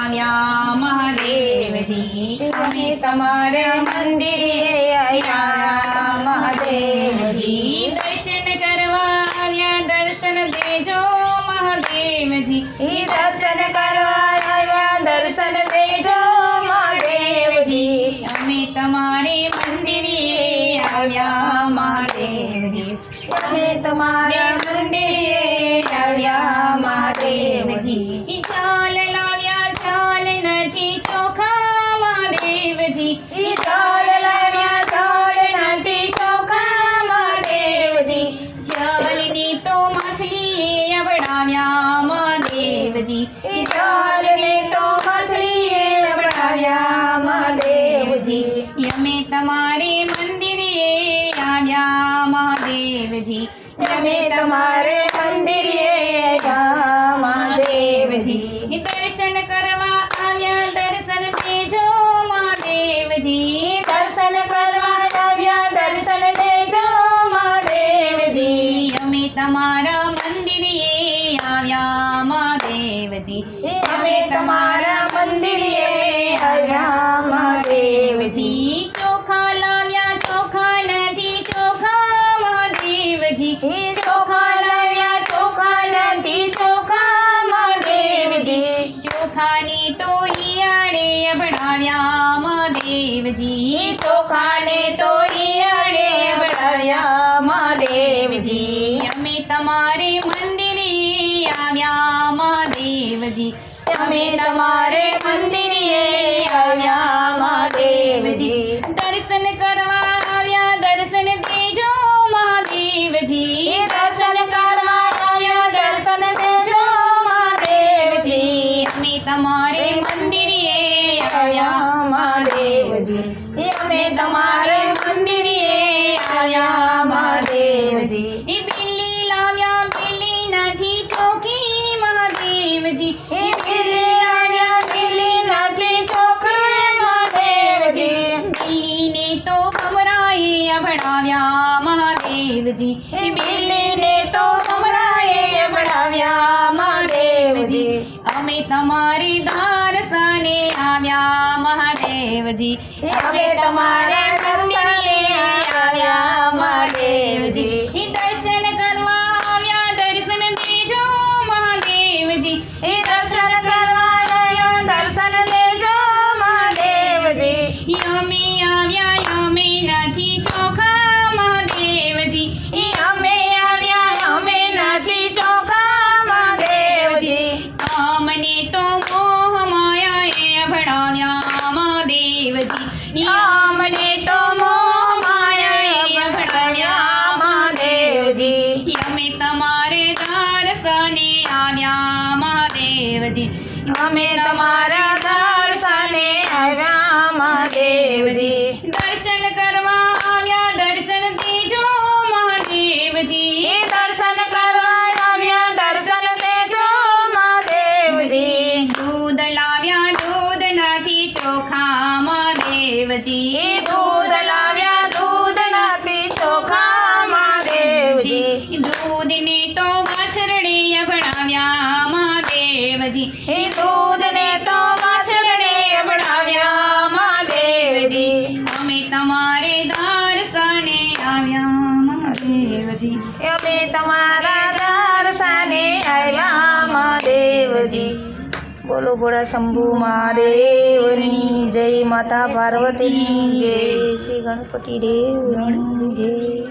આવ્યા મહાદેવજી, અમે તમારા મંદિરે આવ્યા મહાદેવજી, દર્શન કરવા આવ્યા દર્શન દેજો મહાદેવજી, દર્શન કરવા આવ્યા દર્શન દેજો મહાદેવજી, અમે તમારે મંદિરે આવ્યા મહાદેવજી, અમે તમારા મંદિરે આવ્યા મહાદેવજી, ચાલ લાવ્યા ચાલ નથી ચોખા મહાદેવજી, ચાલ લાવ્યા ચાલ નથી ચોખા મહાદેવજી, ચાલની તો માછલી અબડાવ્યા મહાદેવજી, ચાલને તો માછલી અબડાવ્યા મહાદેવજી, અમે તમારે મંદિરે આવ્યા મહાદેવજી, અમે તમારે મંદિરે આવ્યા મહાદેવજી, દર્શન કરવા આવ્યા દર્શન દેજો મહાદેવજી, દર્શન કરવા આવ્યા દર્શન દેજો મહાદેવજી, અમે તમારા મંદિરે આવ્યા મહાદેવજી, અમે તમારા મંદિરે આવ્યા મહાદેવજી, ચોખા લાવ્યા ચોખા નથી ચોખા મહાદેવજી, ચોખા લાવ્યા ચોખા નથી ચોખા મહાદેવજી, ચોખાની તો ઈયાળે અબડાવ્યા મહાદેવજી, ચોખાને તો ઈયાળે અબડાવ્યા મહાદેવજી, અમે તમારે મંદિરે આવ્યા મહાદેવજી, અમે તમારે મંદિરે આવ્યા મહાદેવજી, દર્શન કરવા આવ્યા દર્શન દેજો મહાદેવજી, દર્શન કરવા આવ્યા દર્શન દેજો મહાદેવજી, અમે તમારે મંદિરે આવ્યા મહાદેવજી, અમે તમારે મંદિરે આવ્યા મહાદેવજી, બિલ્લી લાવ્યા બિલ્લી નથી ચોખી મહાદેવજી, બિલ્લી લાવ્યા બિલ્લી નથી ચોખી મહાદેવજી, બિલ્લીને તો ભમરાએ અભડાવ્યા મહાદેવજી, બિલ્લીને તો ભમરાએ અભડાવ્યા મહાદેવજી, અમે તમારી દર્શને આવ્યા મહાદેવજી, અમે તમારા દર્શને આવ્યા મહાદેવજી, દર્શન કરવા આવ્યા દર્શન દેજો મહાદેવજી, દર્શન કરવા આવ્યા દર્શન દેજો મહાદેવજી, અમે આવ્યા અમે નથી ચોખા મહાદેવજી, અમે આવ્યા અમે નથી ચોખા મહાદેવજી, અમને તો મોહ માયાએ અભડાવ્યા મહાદેવજી, અમને તો મોહ માયાએ અભડાવ્યા મહાદેવજી, અમે તમારે દર્શને આવ્યા મહાદેવજી, અમે તમારા દર્શને આવ્યા મહાદેવજી, દર્શન કરવા આવ્યા દર્શન દેજો મહાદેવજી, દર્શન કરવા આવ્યા દર્શન દેજો મહાદેવજી, દૂધ લાવ્યા દૂધ નથી ચોખા મહાદેવજી, દૂધ લાવ્યા દૂધ નથી ચોખા મહાદેવજી, દૂધને તો વાછરડે અભડાવ્યા મહાદેવજી, દૂધને તો વાછરડે અભડાવ્યા મહાદેવજી, અમે તમારે દર્શને આવ્યા મહાદેવજી, અમે તમારા દર્શને આવ્યા મહાદેવજી, બોલો ભોળા શંભુ મહાદેવની જય, માતા પાર્વતીની જય, શ્રી ગણપતિ દેવની જય.